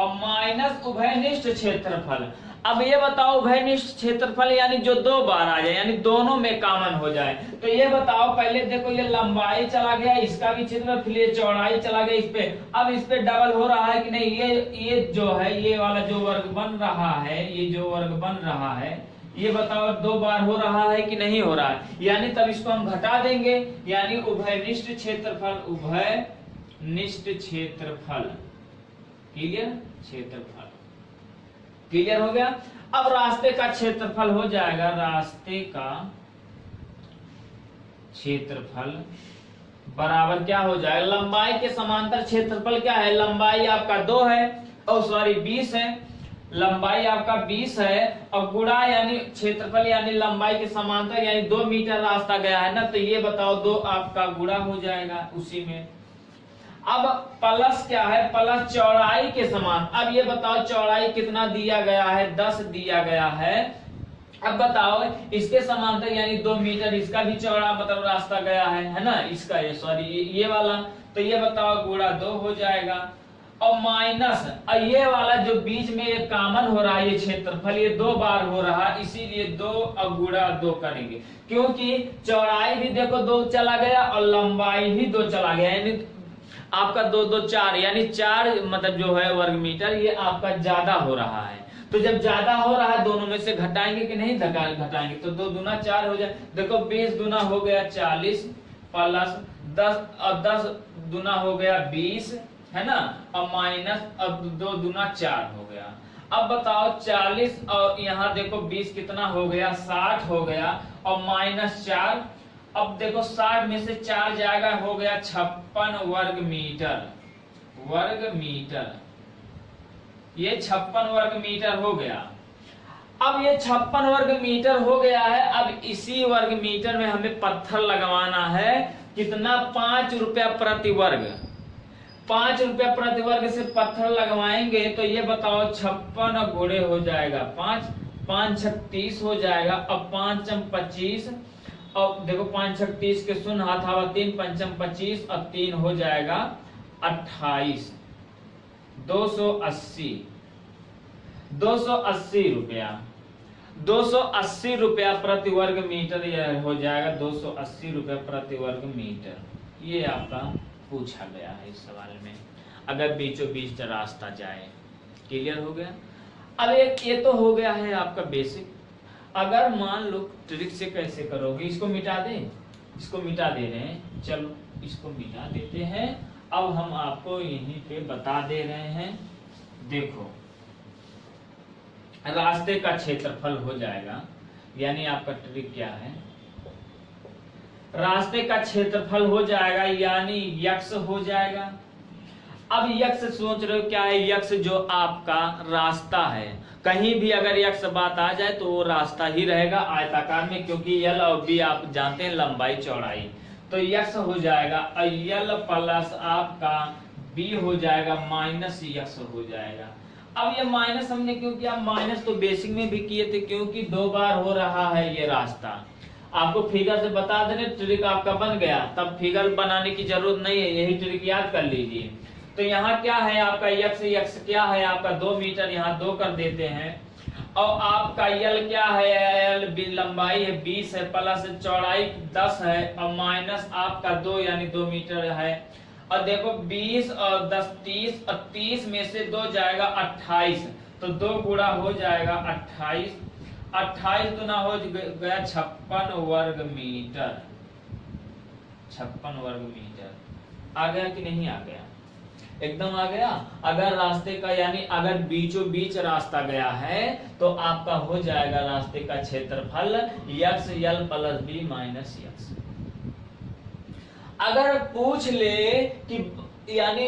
और माइनस उभयनिष्ठ क्षेत्रफल। अब ये बताओ उभयनिष्ठ क्षेत्रफल यानी जो 2 बार आ जाए यानी दोनों में कॉमन हो जाए। तो ये बताओ, पहले देखो ये लंबाई चला गया, इसका भी क्षेत्रफल, फिर ये चौड़ाई चला गया इस पे। अब इस पे डबल हो रहा है कि नहीं? ये जो है ये वाला जो वर्ग बन रहा है, ये जो वर्ग बन रहा है ये बताओ 2 बार हो रहा है कि नहीं हो रहा है? यानी तब इसको हम घटा देंगे यानी उभयनिष्ठ क्षेत्रफल, उभयनिष्ठ क्षेत्रफल। क्लियर? क्षेत्रफल क्लियर हो गया। अब रास्ते का क्षेत्रफल हो जाएगा, रास्ते का क्षेत्रफल बराबर क्या हो जाएगा? लंबाई के समांतर क्षेत्रफल क्या है? लंबाई आपका 2 है और सॉरी 20 है, लंबाई आपका 20 है और गुणा यानी क्षेत्रफल यानी लंबाई के समांतर यानी 2 मीटर रास्ता गया है ना। तो ये बताओ 2 आपका गुणा हो जाएगा उसी में। अब प्लस क्या है? प्लस चौड़ाई के समान। अब ये बताओ चौड़ाई कितना दिया गया है? 10 दिया गया है। अब बताओ इसके समांतर यानी 2 मीटर इसका भी चौड़ा मतलब रास्ता गया है ना, इसका ये सॉरी ये वाला। तो ये बताओ गुणा 2 हो जाएगा और माइनस ये वाला जो बीच में ये कॉमन हो रहा है ये क्षेत्रफल, ये 2 बार हो रहा है इसीलिए 2 और गुणा 2 करेंगे क्योंकि चौड़ाई भी देखो 2 चला गया और लंबाई भी 2 चला गया यानी आपका 2 2 4 यानी 4 मतलब जो है वर्ग मीटर ये आपका ज्यादा हो रहा है। तो जब ज्यादा हो रहा है दोनों में से घटाएंगे कि नहीं घटाएंगे, तो 2 दूना 4 हो जाए। देखो 20 दूना हो गया 40 प्लस 10 और 10 दूना हो गया 20 है ना, और माइनस अब 2 दूना 4 हो गया। अब बताओ 40 और यहाँ देखो 20 कितना हो गया? 60 हो गया और माइनस 4। अब देखो 60 में से 4 जाएगा, हो गया 56 वर्ग मीटर। ये 56 वर्ग मीटर हो गया। अब ये 56 वर्ग मीटर हो गया है। अब इसी वर्ग मीटर में हमें पत्थर लगवाना है। कितना? 5 रुपया प्रति वर्ग। 5 रुपया प्रति वर्ग से पत्थर लगवाएंगे तो ये बताओ 56 गुणे हो जाएगा 5, 5 छक 30 हो जाएगा। अब 5 चम 25 और देखो 5 छक 30 के शून्य हाथ हवा 3, 5 चम 25 और 3 हो जाएगा 28। 280 रुपया, 280 रुपया प्रति वर्ग मीटर यह हो जाएगा। 280 रुपया प्रति वर्ग मीटर ये आपका पूछा गया है इस सवाल में, अगर बीचों बीच रास्ता जाए। क्लियर हो गया। अब एक ये तो हो गया है आपका बेसिक। अगर मान लो ट्रिक से कैसे करोगे, इसको मिटा दें, इसको मिटा दे रहे हैं, चलो इसको मिटा देते हैं। अब हम आपको यहीं पे बता दे रहे हैं, देखो रास्ते का क्षेत्रफल हो जाएगा यानी आपका ट्रिक क्या है? रास्ते का क्षेत्रफल हो जाएगा यानी यक्स हो जाएगा। अब यक्स सोच रहे हो क्या है? यक्स जो आपका रास्ता है, कहीं भी अगर यक्स बात आ जाए तो वो रास्ता ही रहेगा आयताकार में, क्योंकि यल और बी आप जानते हैं लंबाई चौड़ाई। तो यक्स हो जाएगा यल प्लस आपका बी हो जाएगा माइनस यक्स हो जाएगा। अब ये माइनस हमने क्यों किया? माइनस तो बेसिक में भी किए थे, क्योंकि 2 बार हो रहा है ये रास्ता। आपको फिगर से बता देने, ट्रिक आपका बन गया, तब फिगर बनाने की जरूरत नहीं है, यही ट्रिक याद कर लीजिए। तो यहाँ क्या है आपका यक्स, यक्स क्या है आपका 2 मीटर, यहाँ 2 कर देते हैं। और आपका यल क्या है? यल लंबाई है 20 है, प्लस चौड़ाई 10 है, और माइनस आपका 2 यानी 2 मीटर है। और देखो 20 और 10 30, और 30 में से 2 जाएगा 28, तो 2 गुणा हो जाएगा 28, 28 गुना हो गया 56 वर्ग मीटर। 56 वर्ग मीटर आ गया कि नहीं आ गया? एकदम आ गया। अगर रास्ते का यानी अगर बीचों बीच रास्ता गया है तो आपका हो जाएगा रास्ते का क्षेत्रफल यक्स यल प्लस बी माइनस यक्स। अगर पूछ ले कि यानी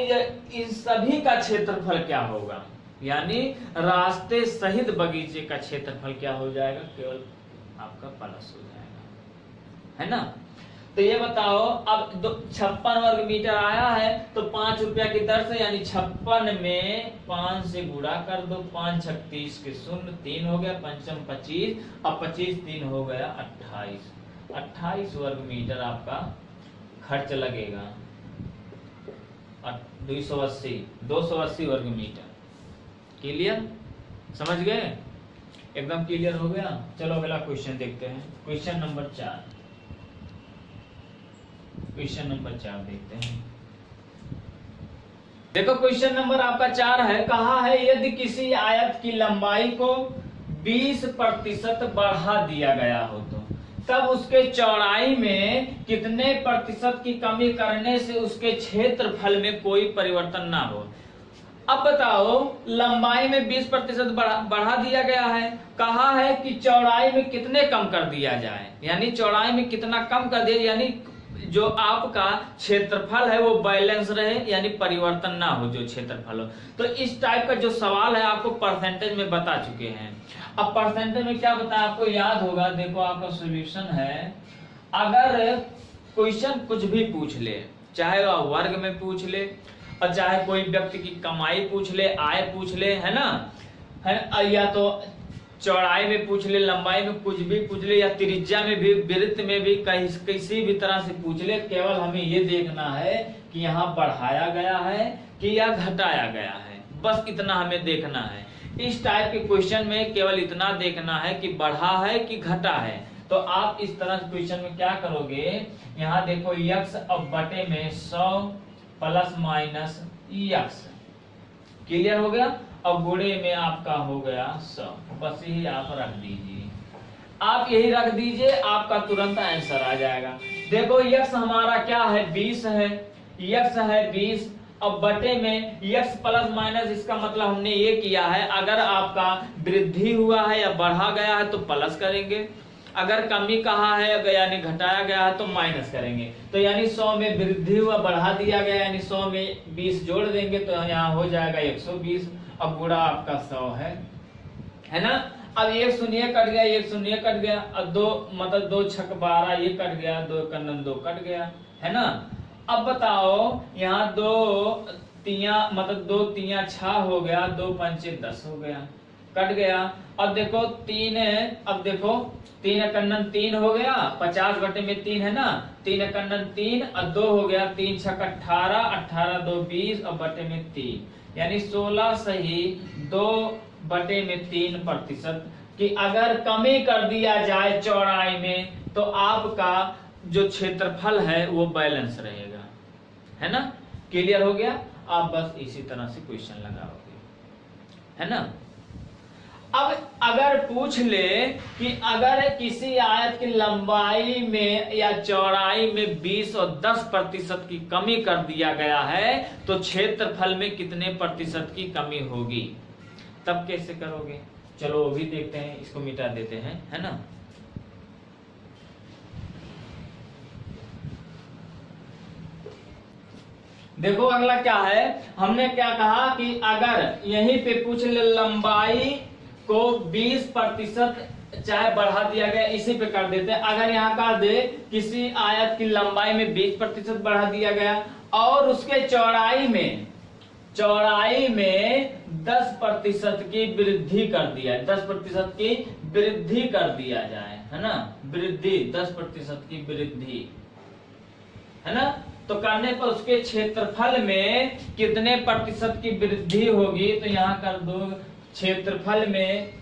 इन सभी का क्षेत्रफल क्या होगा, यानी रास्ते सहित बगीचे का क्षेत्रफल क्या हो जाएगा? केवल आपका प्लस हो जाएगा, है ना। तो ये बताओ, अब 56 वर्ग मीटर आया है तो 5 रुपया की दर से यानी 56 में 5 से गुणा कर दो। 5 छक 30 के 0, 3 हो गया, पंचम 25, अब 25 3 हो गया 28। 28 वर्ग मीटर आपका खर्च लगेगा। 280 वर्ग मीटर। क्लियर? समझ गए? एकदम क्लियर हो गया। चलो अगला क्वेश्चन देखते हैं। क्वेश्चन नंबर 4 देखते हैं। देखो क्वेश्चन नंबर आपका 4 है। कहा है यदि किसी आयत की लंबाई को 20% बढ़ा दिया गया हो तो तब उसके चौड़ाई में कितने प्रतिशत की कमी करने से उसके क्षेत्रफल में कोई परिवर्तन ना हो। अब बताओ, लंबाई में 20% बढ़ा दिया गया है, कहा है कि चौड़ाई में कितने कम कर दिया जाए, यानी चौड़ाई में कितना कम कर दिया, यानी जो आपका क्षेत्रफल है वो बैलेंस रहे, यानी परिवर्तन ना हो जो क्षेत्रफल हो। तो इस टाइप का जो सवाल है आपको परसेंटेज में बता चुके हैं। अब परसेंटेज में क्या बताया आपको याद होगा, देखो आपका सॉल्यूशन है। अगर क्वेश्चन कुछ भी पूछ ले, चाहे वह वर्ग में पूछ ले और चाहे कोई व्यक्ति की कमाई पूछ ले, आय पूछ ले, है ना, है, या तो चौड़ाई में पूछ ले, लंबाई में कुछ भी पूछ ले, या त्रिज्या में भी, वृत्त में भी, किसी भी तरह से पूछ ले, केवल हमें ये देखना है कि यहाँ बढ़ाया गया है कि या घटाया गया है, बस इतना हमें देखना है। इस टाइप के क्वेश्चन में केवल इतना देखना है कि बढ़ा है कि घटा है। तो आप इस तरह के क्वेश्चन में क्या करोगे, यहाँ देखो यक्स अब बटे में 100 प्लस माइनस यक्स, क्लियर हो गया। अब गुणे में आपका हो गया 100, बस यही आप रख दीजिए। आप यही रख दीजिए, आपका तुरंत आंसर आ जाएगा। देखो यक्स हमारा क्या है 20 है, यक्स है 20, अब बटे में यक्स प्लस माइनस, इसका मतलब हमने ये किया है अगर आपका वृद्धि हुआ है या बढ़ा गया है तो प्लस करेंगे, अगर कमी कहा है यानी घटाया गया है तो माइनस करेंगे। तो यानी 100 में वृद्धि हुआ, बढ़ा दिया गया, यानी 100 में 20 जोड़ देंगे तो यहाँ हो जाएगा 120। अब गुणा आपका 100 है ना। अब एक शून्य कट गया, एक शून्य कट गया, अब 2 मतलब 2 छक 12, ये कट गया, 2 कन्नन 2 कट गया, है ना। अब बताओ यहाँ 2 तिया मतलब 2 तिया 6 हो गया, 2 पंचे 10 हो गया, कट गया। अब देखो 3 है, अब देखो 3 कन्नन 3 हो गया, 50 बटे में 3 है ना, 3 कन्नन 3 और 2 हो गया, 3 छक 18, 18 2 20 और बटे में 3, यानी 16 सही 2 बटे में 3% कि अगर कमी कर दिया जाए चौड़ाई में तो आपका जो क्षेत्रफल है वो बैलेंस रहेगा, है ना। क्लियर हो गया। आप बस इसी तरह से क्वेश्चन लगाओगे, है ना। अब अगर पूछ ले कि अगर किसी आयत की लंबाई में या चौड़ाई में 20 और 10% की कमी कर दिया गया है तो क्षेत्रफल में कितने प्रतिशत की कमी होगी, तब कैसे करोगे। चलो वो भी देखते हैं, इसको मिटा देते हैं, है ना। देखो अगला क्या है, हमने क्या कहा कि अगर यहीं पे पूछ ले लंबाई को 20% चाहे बढ़ा दिया गया, इसी पे कर देते हैं। अगर यहाँ कर दे किसी आयत की लंबाई में 20% बढ़ा दिया गया और उसके चौड़ाई में 10% की वृद्धि कर दिया, 10% की वृद्धि कर दिया जाए, है ना, वृद्धि 10% की वृद्धि, है ना, तो करने पर उसके क्षेत्रफल में कितने प्रतिशत की वृद्धि होगी, तो यहां कर दो क्षेत्रफल में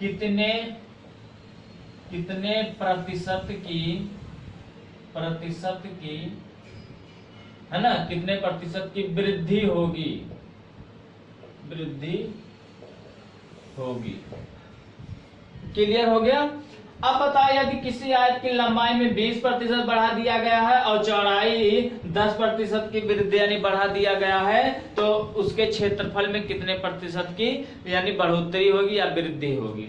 कितने प्रतिशत की है ना, कितने प्रतिशत की वृद्धि होगी, क्लियर हो गया। अब बताया कि किसी आयत की लंबाई में 20% बढ़ा दिया गया है और चौड़ाई 10% की वृद्धि यानी बढ़ा दिया गया है, तो उसके क्षेत्रफल में कितने प्रतिशत की यानी बढ़ोतरी होगी या वृद्धि होगी,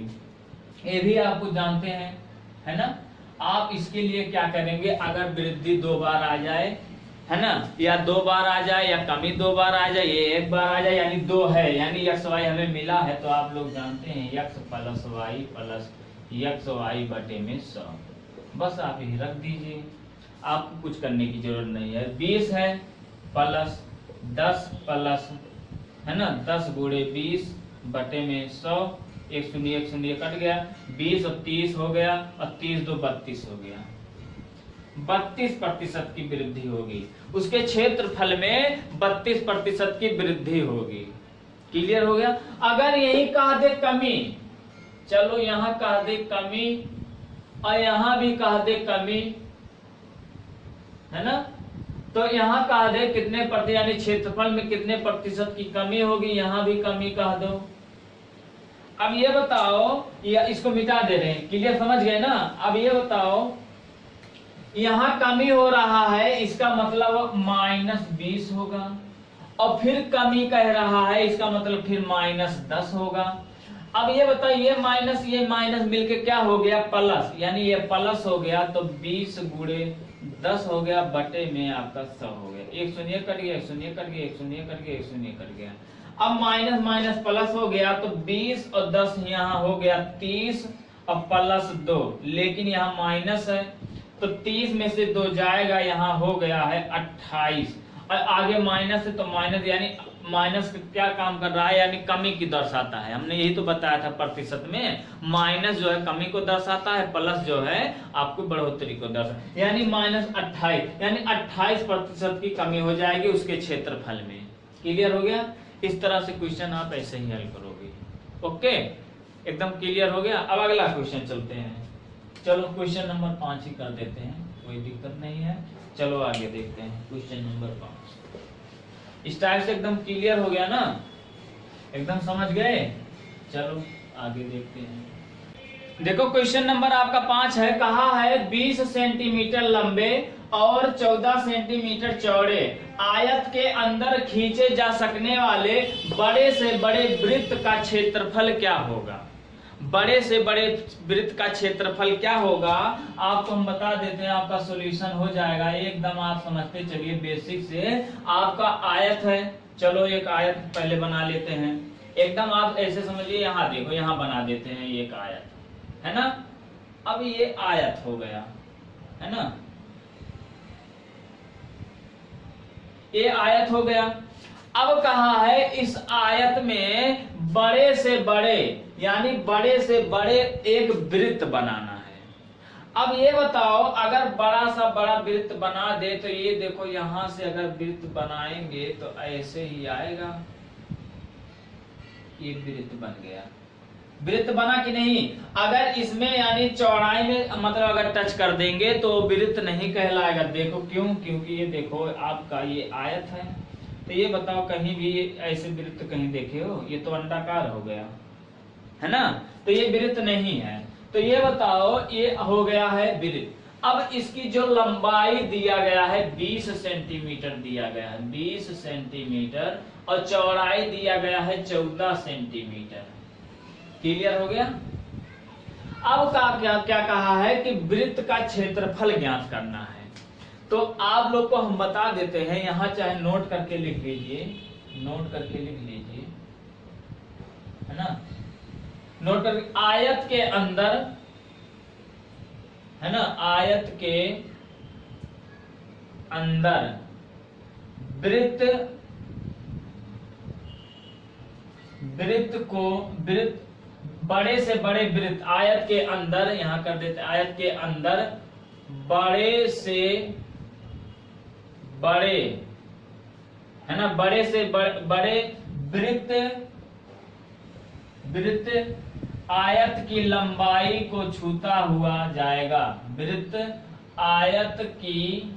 ये भी आपको जानते हैं, है ना। आप इसके लिए क्या करेंगे, अगर वृद्धि 2 बार आ जाए, है ना, या 2 बार आ जाए या कमी 2 बार आ जाए, ये 1 बार आ जाए, यानी 2 है, यानी x y हमें मिला है, तो आप लोग जानते हैं x plus y plus x y बटे में 100, बस आप यही रख दीजिए, आपको कुछ करने की जरूरत नहीं है। 20 है प्लस 10 प्लस, है ना, 10 गुणे 20 बटे में 100, 1 शून्य कट गया, 20 और 30 हो गया, और 30 2 32 हो गया, 32% की वृद्धि होगी, उसके क्षेत्रफल में 32% की वृद्धि होगी, क्लियर हो गया। अगर यही कह दे कमी, चलो यहां कह दे कमी और यहां भी कह दे कमी, है ना, तो यहां कह दे कितने प्रतिशत यानी क्षेत्रफल में कितने प्रतिशत की कमी होगी, यहां भी कमी कह दो। अब ये बताओ, या इसको मिटा दे रहे हैं, क्लियर समझ गए ना। अब ये बताओ, यहां कमी हो रहा है, इसका मतलब -20 होगा, और फिर कमी कह रहा है, इसका मतलब फिर -10 होगा। अब ये बताओ, ये माइनस मिलके क्या हो गया, प्लस, यानी ये प्लस हो गया, तो 20 गुणे 10 हो गया बटे में आपका 100 हो गया, 1 शून्य कट गया, 1 शून्य कट गया, 1 शून्य कट गया, 1 शून्य कट गया। अब माइनस माइनस प्लस हो गया, तो 20 और 10 यहाँ हो गया 30 और प्लस 2, लेकिन यहाँ माइनस है, तो 30 में से 2 जाएगा, यहाँ हो गया है 28, और आगे माइनस है, तो माइनस यानी माइनस क्या काम कर रहा है, यानी कमी की दर्शाता है। हमने यही तो बताया था प्रतिशत में, माइनस जो है कमी को दर्शाता है, प्लस जो है आपको बढ़ोतरी को दर्शाता, यानी -28, यानी 28% की कमी हो जाएगी उसके क्षेत्रफल में, क्लियर हो गया। इस तरह से क्वेश्चन आप ऐसे ही हल करोगे, ओके, एकदम क्लियर हो गया। अब अगला क्वेश्चन चलते हैं, चलो क्वेश्चन नंबर 5 ही कर देते हैं, कोई दिक्कत नहीं है। चलो आगे देखते हैं क्वेश्चन नंबर 5। इस टाइप से एकदम क्लियर हो गया ना, एकदम समझ गए। चलो आगे देखते हैं। देखो क्वेश्चन नंबर आपका 5 है, कहा है 20 सेंटीमीटर लंबे और 14 सेंटीमीटर चौड़े आयत के अंदर खींचे जा सकने वाले बड़े से बड़े वृत्त का क्षेत्रफल क्या होगा। बड़े से बड़े वृत्त का क्षेत्रफल क्या होगा, आपको हम बता देते हैं, आपका सॉल्यूशन हो जाएगा एकदम। आप समझते चलिए बेसिक से। आपका आयत है, चलो एक आयत पहले बना लेते हैं, एकदम आप ऐसे समझिए, यहाँ देखो, यहाँ बना देते हैं एक आयत, है ना। अब ये आयत हो गया, है ना, ये आयत हो गया। अब कहा है इस आयत में बड़े से बड़े, यानी बड़े से बड़े एक वृत्त बनाना है। अब ये बताओ, अगर बड़ा सा बड़ा वृत्त बना दे, तो ये देखो यहां से अगर वृत्त बनाएंगे तो ऐसे ही आएगा, ये वृत्त बन गया। वृत्त बना कि नहीं, अगर इसमें यानी चौड़ाई में मतलब अगर टच कर देंगे तो वृत्त नहीं कहलाएगा। देखो क्यों, क्योंकि ये देखो आपका ये आयत है, तो ये बताओ कहीं भी ऐसे वृत्त कहीं देखे हो, ये तो अंडाकार हो गया, है ना, तो ये वृत्त नहीं है। तो ये बताओ, ये हो गया है वृत्त। अब इसकी जो लंबाई दिया गया है 20 सेंटीमीटर दिया गया है, 20 सेंटीमीटर, और चौड़ाई दिया गया है 14 सेंटीमीटर, क्लियर हो गया। अब क्या कहा है कि वृत्त का क्षेत्रफल ज्ञात करना है। तो आप लोग को हम बता देते हैं, यहां चाहे नोट करके लिख लीजिए, नोट करके लिख लीजिए, है ना, नोट करके, आयत के अंदर, है ना, आयत के अंदर वृत्त, वृत्त बड़े से बड़े वृत्त, आयत के अंदर, यहां कर देते, आयत के अंदर बड़े से बड़े, है ना, बड़े से बड़े वृत्त, आयत की लंबाई को छूता हुआ जाएगा। वृत्त आयत की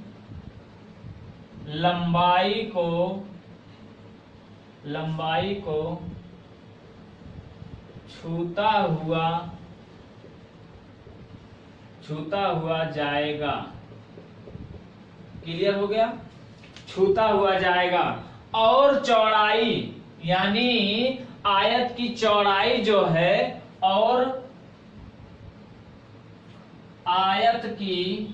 लंबाई को छूता हुआ जाएगा। क्लियर हो गया? छूता हुआ जाएगा। और चौड़ाई, यानी आयत की चौड़ाई जो है, और आयत की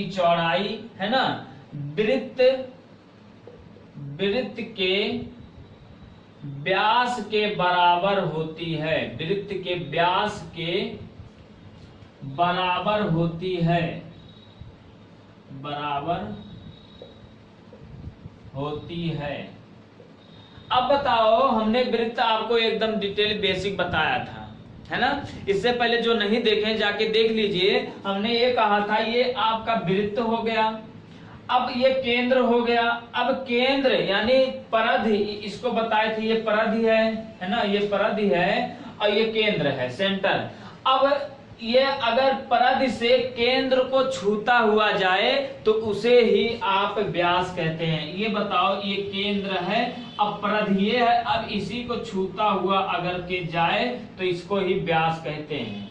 चौड़ाई, है ना, वृत्त के व्यास के बराबर होती है। वृत्त के व्यास के बराबर होती है, अब बताओ, हमने वृत्त आपको एकदम डिटेल बेसिक बताया था, है ना। इससे पहले जो नहीं देखे जाके देख लीजिए। हमने ये कहा था ये आपका वृत्त हो गया, अब ये केंद्र हो गया। अब केंद्र यानी परिधि, इसको बताए थे, ये परिधि है ना, ये परिधि है, और ये केंद्र है, सेंटर। अब ये अगर परिधि से केंद्र को छूता हुआ जाए तो उसे ही आप व्यास कहते हैं। ये बताओ, ये केंद्र है, अब परिधि ये है, अब इसी को छूता हुआ अगर के जाए तो इसको ही व्यास कहते हैं,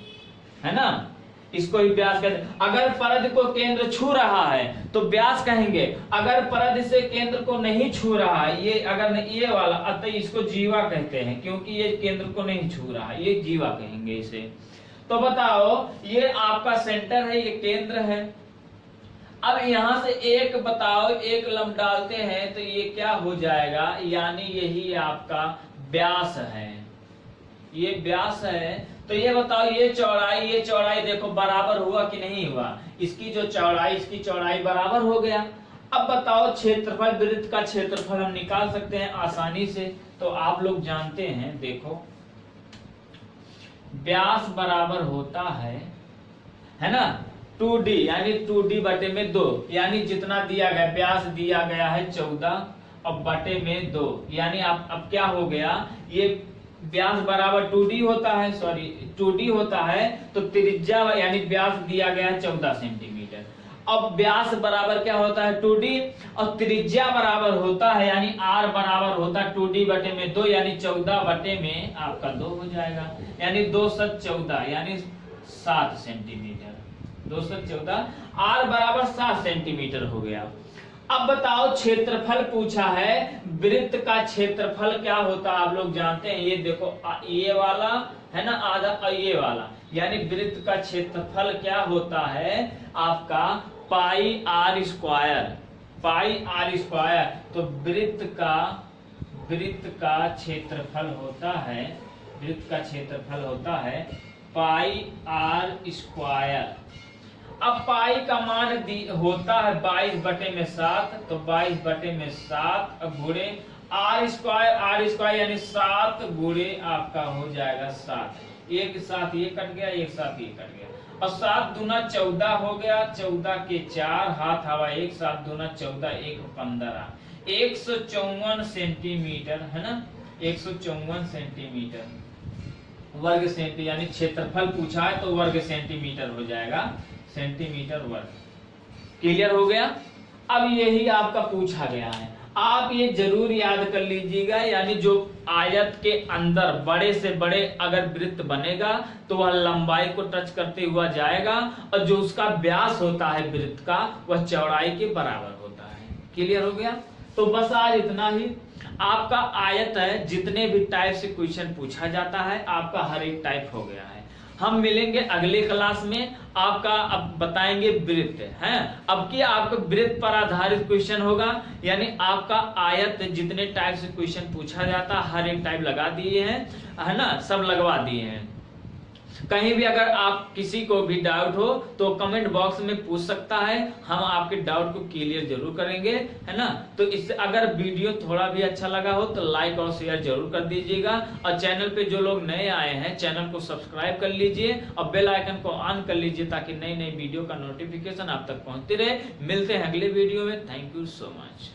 है ना, इसको ही व्यास कहते हैं। अगर परिधि को केंद्र छू रहा है तो व्यास कहेंगे, अगर परिधि से केंद्र को नहीं छू रहा है, ये अगर ये वाला, अतः इसको जीवा कहते हैं, क्योंकि ये केंद्र को नहीं छू रहा है, ये जीवा कहेंगे इसे। तो बताओ, ये आपका सेंटर है, ये केंद्र है। अब यहां से एक बताओ, एक लंब डालते हैं तो ये क्या हो जाएगा, यानी यही आपका व्यास है, ये व्यास है। तो ये बताओ, ये चौड़ाई देखो बराबर हुआ कि नहीं हुआ, इसकी जो चौड़ाई, इसकी चौड़ाई बराबर हो गया। अब बताओ, क्षेत्रफल, वृत्त का क्षेत्रफल हम निकाल सकते हैं आसानी से। तो आप लोग जानते हैं, देखो, व्यास बराबर होता है ना, 2d, यानी 2d बटे में 2, यानी जितना दिया गया, व्यास दिया गया है 14 और बटे में 2, यानी अब क्या हो गया, ये व्यास बराबर 2d होता है, 2d होता है, तो त्रिज्या यानी व्यास दिया गया है 14 सेंटीमीटर। अब व्यास बराबर क्या होता है, 2d, और त्रिज्या बराबर होता है, यानी r बराबर होता है 2d बटे में 2, यानी 14 बटे में आपका 2 हो जाएगा, यानी 2 7 14, यानी 7 सेंटीमीटर। 2 7 14, r बराबर 7 सेंटीमीटर हो गया। अब बताओ, क्षेत्रफल पूछा है, वृत्त का क्षेत्रफल क्या होता है आप लोग जानते हैं। ये देखो, ये वाला है ना आधा, और ये वाला, यानी वृत्त का क्षेत्रफल क्या होता है आपका, pi r square, pi r square. तो वृत्त का क्षेत्रफल होता है, वृत्त का क्षेत्रफल होता है पाई आर स्क्वायर। अब पाई का मान होता है 22 बटे में 7, तो 22 बटे में 7 गुणे आर स्क्वायर, यानी 7 गुणे आपका हो जाएगा 7। एक साथ ये कट गया, एक साथ ये कट गया, और 7 दूना 14 हो गया, 14 के 4 हाथ हवा, एक 7 दूना 14, 1 15, 154 सेंटीमीटर, है ना, 154 सेंटीमीटर वर्ग सेंटीमीटर, यानी क्षेत्रफल पूछा है तो वर्ग सेंटीमीटर हो जाएगा, सेंटीमीटर वर्ग। क्लियर हो गया? अब यही आपका पूछा गया है, आप ये जरूर याद कर लीजिएगा, यानी जो आयत के अंदर बड़े से बड़े अगर वृत्त बनेगा तो वह लंबाई को टच करते हुआ जाएगा, और जो उसका व्यास होता है वृत्त का, वह चौड़ाई के बराबर होता है। क्लियर हो गया? तो बस आज इतना ही। आपका आयत है जितने भी टाइप से क्वेश्चन पूछा जाता है आपका हर एक टाइप हो गया है। हम मिलेंगे अगले क्लास में, आपका अब बताएंगे वृत्त हैं। अब की आपका वृत्त पर आधारित क्वेश्चन होगा, यानी आपका आयत जितने टाइप से क्वेश्चन पूछा जाता हर एक टाइप लगा दिए हैं, है ना, सब लगवा दिए हैं। कहीं भी अगर आप किसी को भी डाउट हो तो कमेंट बॉक्स में पूछ सकता है, हम आपके डाउट को क्लियर जरूर करेंगे, है ना। तो इससे अगर वीडियो थोड़ा भी अच्छा लगा हो तो लाइक और शेयर जरूर कर दीजिएगा, और चैनल पे जो लोग नए आए हैं चैनल को सब्सक्राइब कर लीजिए और बेल आइकन को ऑन कर लीजिए ताकि नई नई वीडियो का नोटिफिकेशन आप तक पहुंचते रहे। मिलते हैं अगले वीडियो में। Thank you so much.